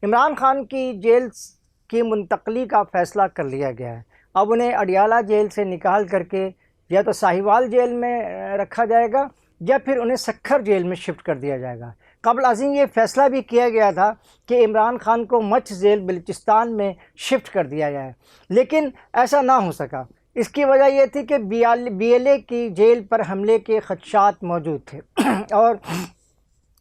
عمران خان کی جیل کی منتقلی کا فیصلہ کر لیا گیا ہے۔ اب انہیں اڈیالہ جیل سے نکال کر کے یا تو ساہیوال جیل میں رکھا جائے گا یا پھر انہیں سکھر جیل میں شفٹ کر دیا جائے گا۔ قبل ازیں یہ فیصلہ بھی کیا گیا تھا کہ عمران خان کو مچھ ذیل بلوچستان میں شفٹ کر دیا جائے، لیکن ایسا نہ ہو سکا۔ اس کی وجہ یہ تھی کہ بی ایل اے کی جیل پر حملے کے خدشات موجود تھے اور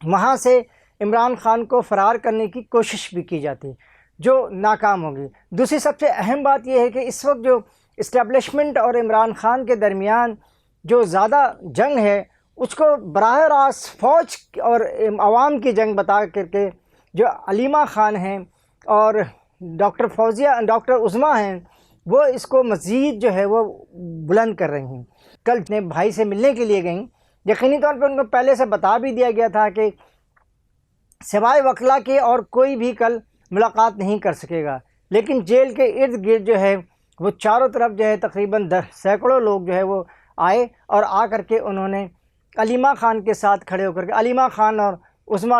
وہاں سے عمران خان کو فرار کرنے کی کوشش بھی کی جاتی جو ناکام ہوگی۔ دوسری سب سے اہم بات یہ ہے کہ اس وقت جو اسٹیبلشمنٹ اور عمران خان کے درمیان جو زیادہ جنگ ہے اس کو براہ راست فوج اور عوام کی جنگ بتا کر کے جو علیمہ خان ہیں اور ڈاکٹر عظمیٰ ہیں وہ اس کو مزید جو ہے وہ بلند کر رہی ہیں۔ کل اپنے بھائی سے ملنے کے لیے گئیں، یقینی طور پہ ان کو پہلے سے بتا بھی دیا گیا تھا کہ سوائے وکلا کے اور کوئی بھی کل ملاقات نہیں کر سکے گا، لیکن جیل کے ارد گرد جو ہے وہ چاروں طرف جو ہے تقریباً سینکڑوں لوگ جو ہے وہ آئے اور آ کر کے انہوں نے علیمہ خان کے ساتھ کھڑے ہو کر کے علیمہ خان اور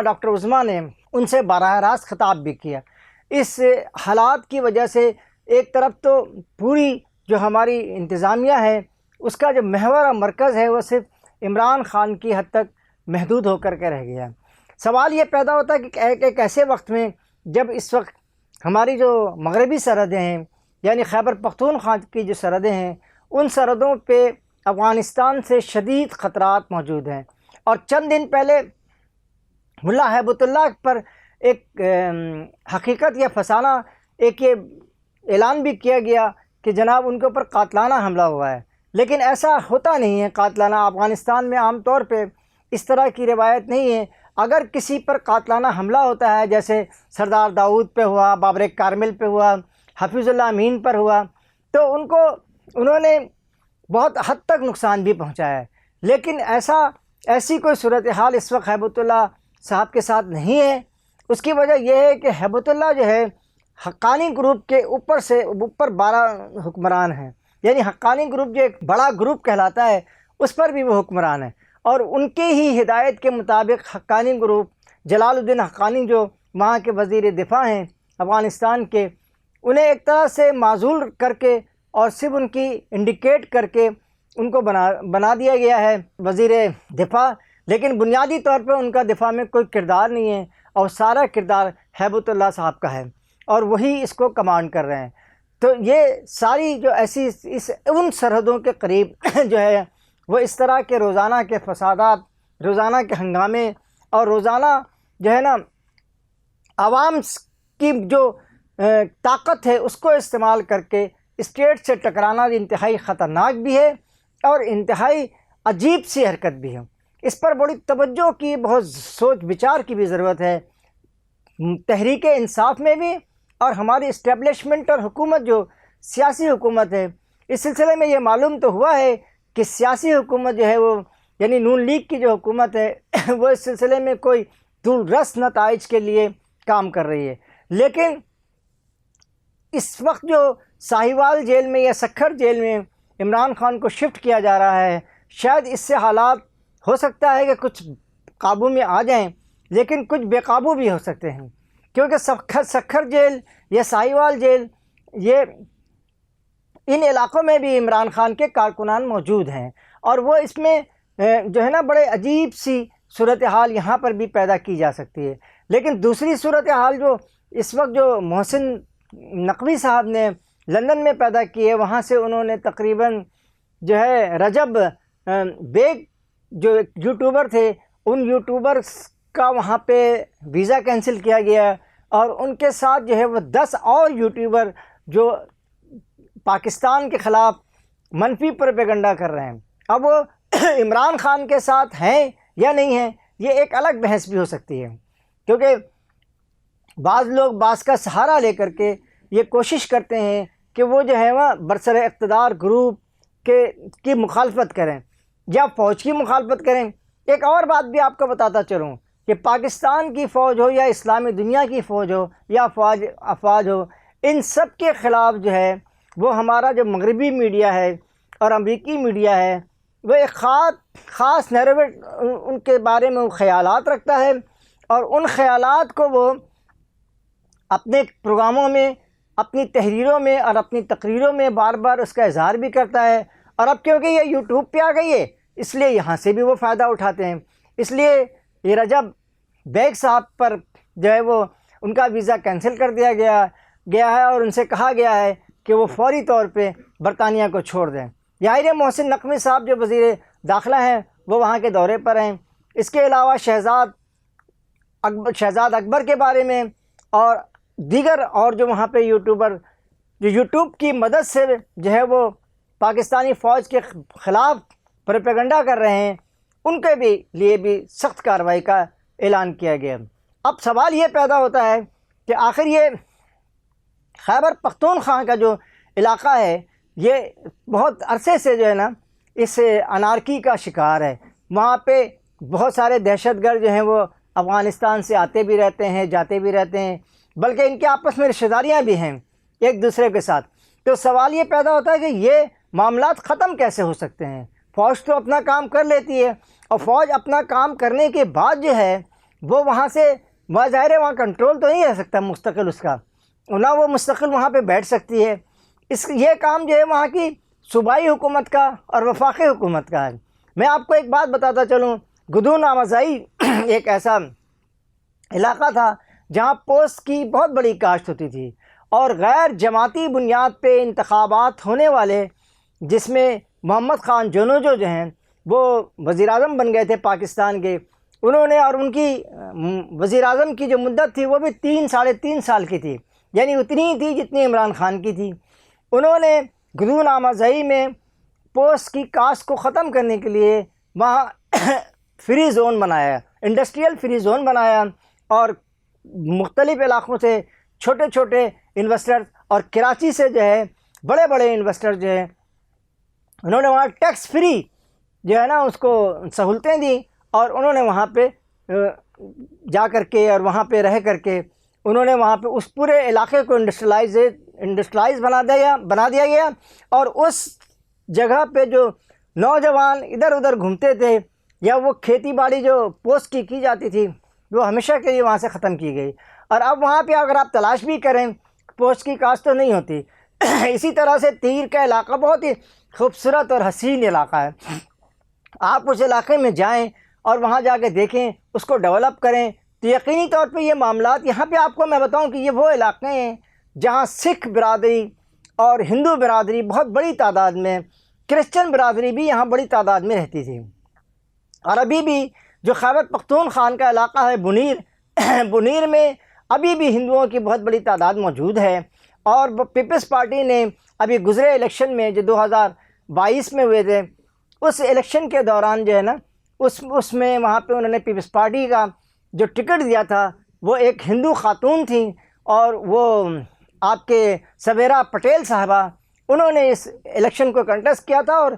ڈاکٹر عظمیٰ نے ان سے براہ راست خطاب بھی کیا۔ اس حالات کی وجہ سے ایک طرف تو پوری جو ہماری انتظامیہ ہے اس کا جو محور اور مرکز ہے وہ صرف عمران خان کی حد تک محدود ہو کر کے رہ گیا۔ سوال یہ پیدا ہوتا ہے کہ ایک ایسے وقت میں جب اس وقت ہماری جو مغربی سرحدیں ہیں یعنی خیبر پختونخوا کی جو سرحدیں ہیں ان سرحدوں پہ افغانستان سے شدید خطرات موجود ہیں، اور چند دن پہلے ملا ہیبت اللہ پر ایک حقیقت یا فسانہ ایک یہ اعلان بھی کیا گیا کہ جناب ان کے اوپر قاتلانہ حملہ ہوا ہے، لیکن ایسا ہوتا نہیں ہے قاتلانہ۔ افغانستان میں عام طور پہ اس طرح کی روایت نہیں ہے۔ اگر کسی پر قاتلانہ حملہ ہوتا ہے جیسے سردار داؤد پہ ہوا، بابر کارمل پہ ہوا، حفیظ اللہ امین پر ہوا، تو انہوں نے بہت حد تک نقصان بھی پہنچایا ہے، لیکن ایسی کوئی صورتحال اس وقت ہیبت اللہ صاحب کے ساتھ نہیں ہے۔ اس کی وجہ یہ ہے کہ ہیبت اللہ جو ہے حقانی گروپ کے اوپر 12 حکمران ہیں، یعنی حقانی گروپ جو ایک بڑا گروپ کہلاتا ہے اس پر بھی وہ حکمران ہے، اور ان کے ہی ہدایت کے مطابق حقانی گروپ جلال الدین حقانی جو وہاں کے وزیر دفاع ہیں افغانستان کے، انہیں ایک طرح سے معزول کر کے اور صرف ان کی انڈیکیٹ کر کے ان کو بنا دیا گیا ہے وزیر دفاع، لیکن بنیادی طور پہ ان کا دفاع میں کوئی کردار نہیں ہے اور سارا کردار ہیبت اللہ صاحب کا ہے اور وہی اس کو کمانڈ کر رہے ہیں۔ تو یہ ساری جو ایسی ان سرحدوں کے قریب جو ہے وہ اس طرح کے روزانہ کے فسادات، روزانہ کے ہنگامے اور روزانہ جو ہے نا عوام کی جو طاقت ہے اس کو استعمال کر کے اسٹیٹ سے ٹکرانا انتہائی خطرناک بھی ہے اور انتہائی عجیب سی حرکت بھی ہے۔ اس پر بڑی توجہ کی، بہت سوچ بچار کی بھی ضرورت ہے، تحریک انصاف میں بھی اور ہماری اسٹیبلشمنٹ اور حکومت جو سیاسی حکومت ہے۔ اس سلسلے میں یہ معلوم تو ہوا ہے کہ سیاسی حکومت جو ہے وہ یعنی نون لیگ کی جو حکومت ہے وہ اس سلسلے میں کوئی دور رس نتائج کے لیے کام کر رہی ہے، لیکن اس وقت جو ساہیوال جیل میں یا سکھر جیل میں عمران خان کو شفٹ کیا جا رہا ہے، شاید اس سے حالات ہو سکتا ہے کہ کچھ قابو میں آ جائیں، لیکن کچھ بے قابو بھی ہو سکتے ہیں، کیونکہ سکھر جیل یا ساہیوال جیل یہ ان علاقوں میں بھی عمران خان کے کارکنان موجود ہیں، اور وہ اس میں جو ہے نا بڑے عجیب سی صورتحال یہاں پر بھی پیدا کی جا سکتی ہے۔ لیکن دوسری صورتحال جو اس وقت جو محسن نقوی صاحب نے لندن میں پیدا کی ہے، وہاں سے انہوں نے تقریباً جو ہے رجب بیگ جو یوٹیوبر تھے ان یوٹیوبرز کا وہاں پہ ویزا کینسل کیا گیا، اور ان کے ساتھ جو ہے وہ 10 اور یوٹیوبر جو پاکستان کے خلاف منفی پروپیگنڈا کر رہے ہیں۔ اب وہ عمران خان کے ساتھ ہیں یا نہیں ہیں یہ ایک الگ بحث بھی ہو سکتی ہے، کیونکہ بعض لوگ بعض کا سہارا لے کر کے یہ کوشش کرتے ہیں کہ وہ جو ہے وہ برسر اقتدار گروپ کی مخالفت کریں یا فوج کی مخالفت کریں۔ ایک اور بات بھی آپ کو بتاتا چلوں کہ پاکستان کی فوج ہو یا اسلامی دنیا کی فوج ہو یا افواج ہو، ان سب کے خلاف جو ہے وہ ہمارا جو مغربی میڈیا ہے اور امریکی میڈیا ہے وہ ایک خاص نیرویٹ ان کے بارے میں وہ خیالات رکھتا ہے، اور ان خیالات کو وہ اپنے پروگراموں میں، اپنی تحریروں میں اور اپنی تقریروں میں بار بار اس کا اظہار بھی کرتا ہے، اور اب کیونکہ یہ یوٹیوب پہ آ گئی ہے اس لیے یہاں سے بھی وہ فائدہ اٹھاتے ہیں۔ اس لیے یہ رجب بیگ صاحب پر جو ہے وہ ان کا ویزا کینسل کر دیا گیا ہے، اور ان سے کہا گیا ہے کہ وہ فوری طور پہ برطانیہ کو چھوڑ دیں۔ ظاہر محسن نقوی صاحب جو وزیر داخلہ ہیں وہ وہاں کے دورے پر ہیں۔ اس کے علاوہ شہزاد اکبر کے بارے میں اور دیگر اور جو وہاں پہ یوٹیوبر جو یوٹیوب کی مدد سے جو ہے وہ پاکستانی فوج کے خلاف پروپیگنڈا کر رہے ہیں، ان کے لیے بھی سخت کارروائی کا اعلان کیا گیا۔ اب سوال یہ پیدا ہوتا ہے کہ آخر یہ خیبر پختونخوا کا جو علاقہ ہے یہ بہت عرصے سے جو ہے نا اس انارکی کا شکار ہے۔ وہاں پہ بہت سارے دہشت گرد جو ہیں وہ افغانستان سے آتے بھی رہتے ہیں، جاتے بھی رہتے ہیں، بلکہ ان کے آپس میں رشتہ داریاں بھی ہیں ایک دوسرے کے ساتھ۔ تو سوال یہ پیدا ہوتا ہے کہ یہ معاملات ختم کیسے ہو سکتے ہیں؟ فوج تو اپنا کام کر لیتی ہے، اور فوج اپنا کام کرنے کے بعد جو ہے وہ وہاں سے ظاہر ہے وہاں کنٹرول تو نہیں رہ سکتا مستقل اس کا، نہ وہ مستقل وہاں پہ بیٹھ سکتی ہے۔ یہ کام جو ہے وہاں کی صوبائی حکومت کا اور وفاقی حکومت کا ہے۔ میں آپ کو ایک بات بتاتا چلوں، گدون آمازائی ایک ایسا علاقہ تھا جہاں پوست کی بہت بڑی کاشت ہوتی تھی، اور غیر جماعتی بنیاد پہ انتخابات ہونے والے، جس میں محمد خان جونوجو جو ہیں وہ وزیر اعظم بن گئے تھے پاکستان کے، انہوں نے، اور ان کی وزیر اعظم کی جو مدت تھی وہ بھی 3 سال کی تھی، یعنی اتنی ہی تھی جتنی عمران خان کی تھی۔ انہوں نے گدون آمازائی میں پوست کی کاشت کو ختم کرنے کے لیے وہاں فری زون بنایا، انڈسٹریل فری زون بنایا، اور مختلف علاقوں سے چھوٹے چھوٹے انویسٹر اور کراچی سے جو ہے بڑے بڑے انویسٹر جو ہیں انہوں نے وہاں ٹیکس فری جو ہے نا اس کو سہولتیں دیں، اور انہوں نے وہاں پہ جا کر کے اور وہاں پہ رہ کر کے انہوں نے وہاں پہ اس پورے علاقے کو انڈسٹریلائز بنا دیا گیا، اور اس جگہ پہ جو نوجوان ادھر ادھر گھومتے تھے یا وہ کھیتی باڑی جو پوست کی جاتی تھی وہ ہمیشہ کے لیے وہاں سے ختم کی گئی، اور اب وہاں پہ اگر آپ تلاش بھی کریں پوست کی کاشت تو نہیں ہوتی۔ اسی طرح سے تیر کا علاقہ بہت ہی خوبصورت اور حسین علاقہ ہے، آپ اس علاقے میں جائیں اور وہاں جا کے دیکھیں، اس کو ڈیولپ کریں، تو یقینی طور پہ یہ معاملات یہاں پہ آپ کو میں بتاؤں کہ یہ وہ علاقے ہیں جہاں سکھ برادری اور ہندو برادری بہت بڑی تعداد میں، کرسچن برادری بھی یہاں بڑی تعداد میں رہتی تھی، اور ابھی بھی جو خیبر پختونخوا کا علاقہ ہے بنیر میں ابھی بھی ہندوؤں کی بہت بڑی تعداد موجود ہے، اور پیپلز پارٹی نے ابھی گزرے الیکشن میں جو 2022 میں ہوئے تھے اس الیکشن کے دوران جو ہے نا اس میں وہاں پہ انہوں نے پیپلز پارٹی کا جو ٹکٹ دیا تھا وہ ایک ہندو خاتون تھیں، اور وہ آپ کے سویرا پٹیل صاحبہ، انہوں نے اس الیکشن کو کنٹیسٹ کیا تھا، اور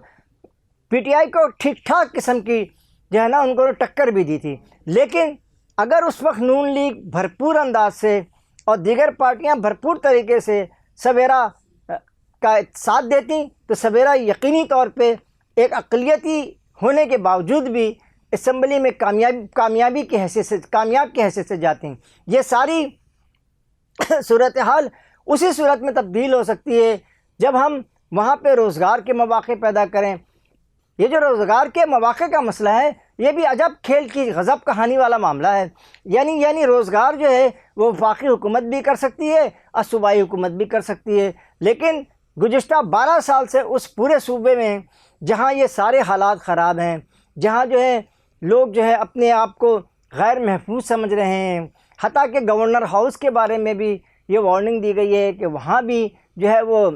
پی ٹی آئی کو ٹھیک ٹھاک قسم کی جو ہے نا ان کو ٹکر بھی دی تھی۔ لیکن اگر اس وقت نون لیگ بھرپور انداز سے اور دیگر پارٹیاں بھرپور طریقے سے سویرا کا ساتھ دیتی تو سویرا یقینی طور پہ ایک اقلیتی ہونے کے باوجود بھی اسمبلی میں کامیاب کی حیثیت سے جاتی ہیں۔ یہ ساری صورتحال اسی صورت میں تبدیل ہو سکتی ہے جب ہم وہاں پہ روزگار کے مواقع پیدا کریں۔ یہ جو روزگار کے مواقع کا مسئلہ ہے یہ بھی عجب کھیل کی غضب کہانی والا معاملہ ہے، یعنی روزگار جو ہے وہ وفاقی حکومت بھی کر سکتی ہے اور صوبائی حکومت بھی کر سکتی ہے، لیکن گزشتہ 12 سال سے اس پورے صوبے میں جہاں یہ سارے حالات خراب ہیں، جہاں جو ہے لوگ جو ہے اپنے آپ کو غیر محفوظ سمجھ رہے ہیں، حتیٰ کہ گورنر ہاؤس کے بارے میں بھی یہ وارننگ دی گئی ہے کہ وہاں بھی جو ہے وہ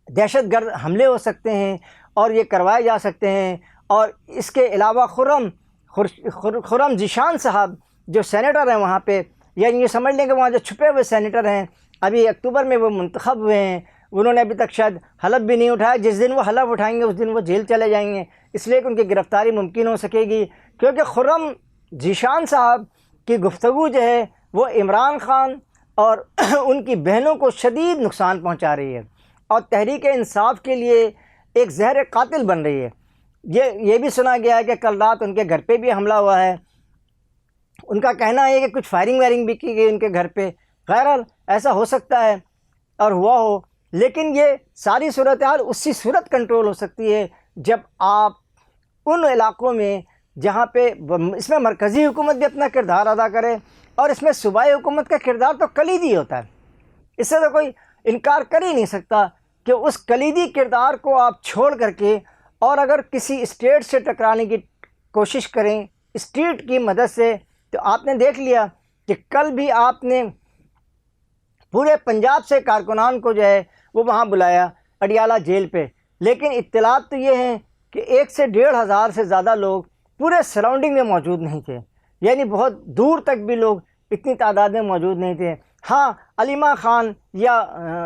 دہشت گرد حملے ہو سکتے ہیں اور یہ کروائے جا سکتے ہیں۔ اور اس کے علاوہ خرم ذیشان صاحب جو سینیٹر ہیں وہاں پہ، یعنی یہ سمجھ لیں کہ وہاں جو چھپے ہوئے سینیٹر ہیں، ابھی اکتوبر میں وہ منتخب ہوئے ہیں، انہوں نے ابھی تک شاید حلف بھی نہیں اٹھایا، جس دن وہ حلف اٹھائیں گے اس دن وہ جیل چلے جائیں گے، اس لیے کہ ان کی گرفتاری ممکن ہو سکے گی، کیونکہ خرم ذیشان صاحب کی گفتگو جو ہے وہ عمران خان اور ان کی بہنوں کو شدید نقصان پہنچا رہی ہے اور تحریک انصاف کے لیے ایک زہر قاتل بن رہی ہے۔ یہ بھی سنا گیا ہے کہ کل رات ان کے گھر پہ بھی حملہ ہوا ہے، ان کا کہنا ہے کہ کچھ فائرنگ وائرنگ بھی کی گئی ان کے گھر پہ، بہرحال ایسا ہو سکتا ہے اور ہوا ہو، لیکن یہ ساری صورتحال اسی صورت کنٹرول ہو سکتی ہے جب آپ ان علاقوں میں جہاں پہ اس میں مرکزی حکومت بھی اپنا کردار ادا کرے، اور اس میں صوبائی حکومت کا کردار تو کلیدی ہوتا ہے، اس سے تو کوئی انکار کر ہی نہیں سکتا کہ اس کلیدی کردار کو آپ چھوڑ کر کے اور اگر کسی اسٹیٹ سے ٹکرانے کی کوشش کریں اسٹیٹ کی مدد سے، تو آپ نے دیکھ لیا کہ کل بھی آپ نے پورے پنجاب سے کارکنان کو جو ہے وہ وہاں بلایا اڈیالہ جیل پہ، لیکن اطلاعات تو یہ ہیں کہ 1 سے 1,500 سے زیادہ لوگ پورے سراؤنڈنگ میں موجود نہیں تھے، یعنی بہت دور تک بھی لوگ اتنی تعداد میں موجود نہیں تھے۔ ہاں، علیمہ خان یا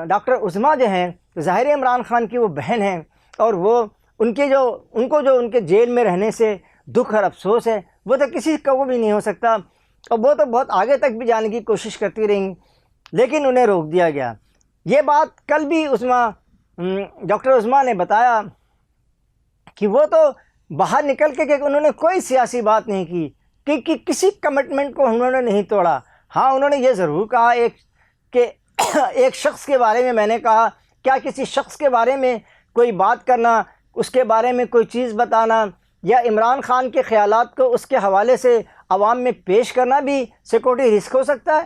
ڈاکٹر عظمیٰ جو ہیں، ظاہر عمران خان کی وہ بہن ہیں، اور وہ ان کو جو ان کے جیل میں رہنے سے دکھ اور افسوس ہے، وہ تو کسی کو بھی نہیں ہو سکتا، اور وہ تو بہت آگے تک بھی جانے کی کوشش کرتی رہیں، لیکن انہیں روک دیا گیا۔ یہ بات کل بھی ڈاکٹر عظمیٰ نے بتایا کہ وہ تو باہر نکل کے کہ انہوں نے کوئی سیاسی بات نہیں کی کہ کسی کمٹمنٹ کو انہوں نے نہیں توڑا۔ ہاں، انہوں نے یہ ضرور کہا کہ ایک شخص کے بارے میں نے کہا، کیا کسی شخص کے بارے میں کوئی بات کرنا، اس کے بارے میں کوئی چیز بتانا، یا عمران خان کے خیالات کو اس کے حوالے سے عوام میں پیش کرنا بھی سیکورٹی رسک ہو سکتا ہے؟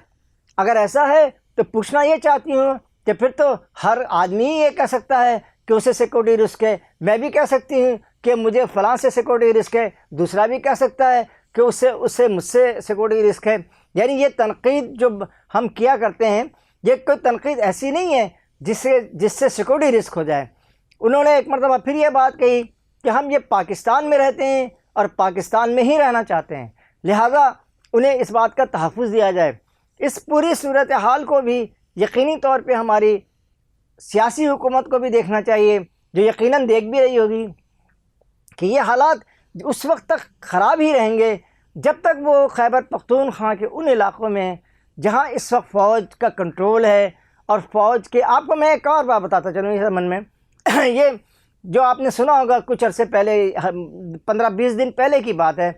اگر ایسا ہے تو پوچھنا یہ چاہتی ہوں کہ پھر تو ہر آدمی یہ کہہ سکتا ہے کہ اسے سیکورٹی رسک ہے، میں بھی کہہ سکتی ہوں کہ مجھے فلاں سے سیکورٹی رسک ہے، دوسرا بھی کہہ سکتا ہے کہ مجھ سے سیکورٹی رسک ہے۔ یعنی یہ تنقید جو ہم کیا کرتے ہیں، یہ کوئی تنقید ایسی نہیں ہے جس سے سیکورٹی رسک ہو جائے۔ انہوں نے ایک مرتبہ پھر یہ بات کہی کہ ہم یہ پاکستان میں رہتے ہیں اور پاکستان میں ہی رہنا چاہتے ہیں، لہٰذا انہیں اس بات کا تحفظ دیا جائے۔ اس پوری صورتحال کو بھی یقینی طور پہ ہماری سیاسی حکومت کو بھی دیکھنا چاہیے، جو یقیناً دیکھ بھی رہی ہوگی کہ یہ حالات اس وقت تک خراب ہی رہیں گے جب تک وہ خیبر پختونخوا کے ان علاقوں میں جہاں اس وقت فوج کا کنٹرول ہے، اور فوج کے آپ کو میں ایک اور بات بتاتا چلوں اس من میں یہ جو آپ نے سنا ہوگا کچھ عرصے پہلے، 15-20 دن پہلے کی بات ہے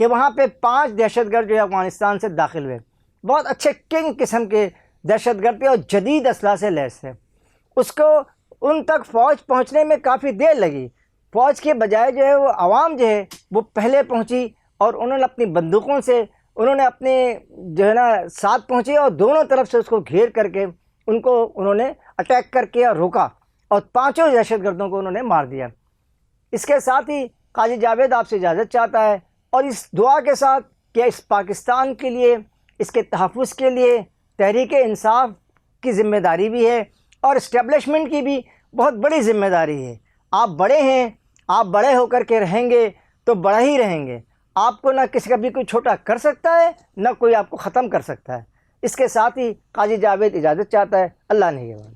کہ وہاں پہ 5 دہشت گرد جو ہے افغانستان سے داخل ہوئے، بہت اچھے کنگ قسم کے دہشت گرد تھے اور جدید اسلحہ سے لیس تھے۔ اس کو ان تک فوج پہنچنے میں کافی دیر لگی، فوج کے بجائے جو ہے وہ عوام جو ہے وہ پہلے پہنچی، اور انہوں نے اپنی بندوقوں سے انہوں نے اپنے جو ہے نا ساتھ پہنچے، اور دونوں طرف سے اس کو گھیر کر کے انہوں نے اٹیک کر کے روکا، اور 5 دہشت گردوں کو انہوں نے مار دیا۔ اس کے ساتھ ہی قاضی جاوید آپ سے اجازت چاہتا ہے، اور اس دعا کے ساتھ کہ اس پاکستان کے لیے، اس کے تحفظ کے لیے تحریک انصاف کی ذمہ داری بھی ہے، اور اسٹیبلشمنٹ کی بھی بہت بڑی ذمہ داری ہے۔ آپ بڑے ہیں، آپ بڑے ہو کر کے رہیں گے تو بڑا ہی رہیں گے، آپ کو نہ کسی کا بھی کوئی چھوٹا کر سکتا ہے، نہ کوئی آپ کو ختم کر سکتا ہے۔ اس کے ساتھ ہی قاضی جاوید اجازت چاہتا ہے۔ اللہ نگہبان۔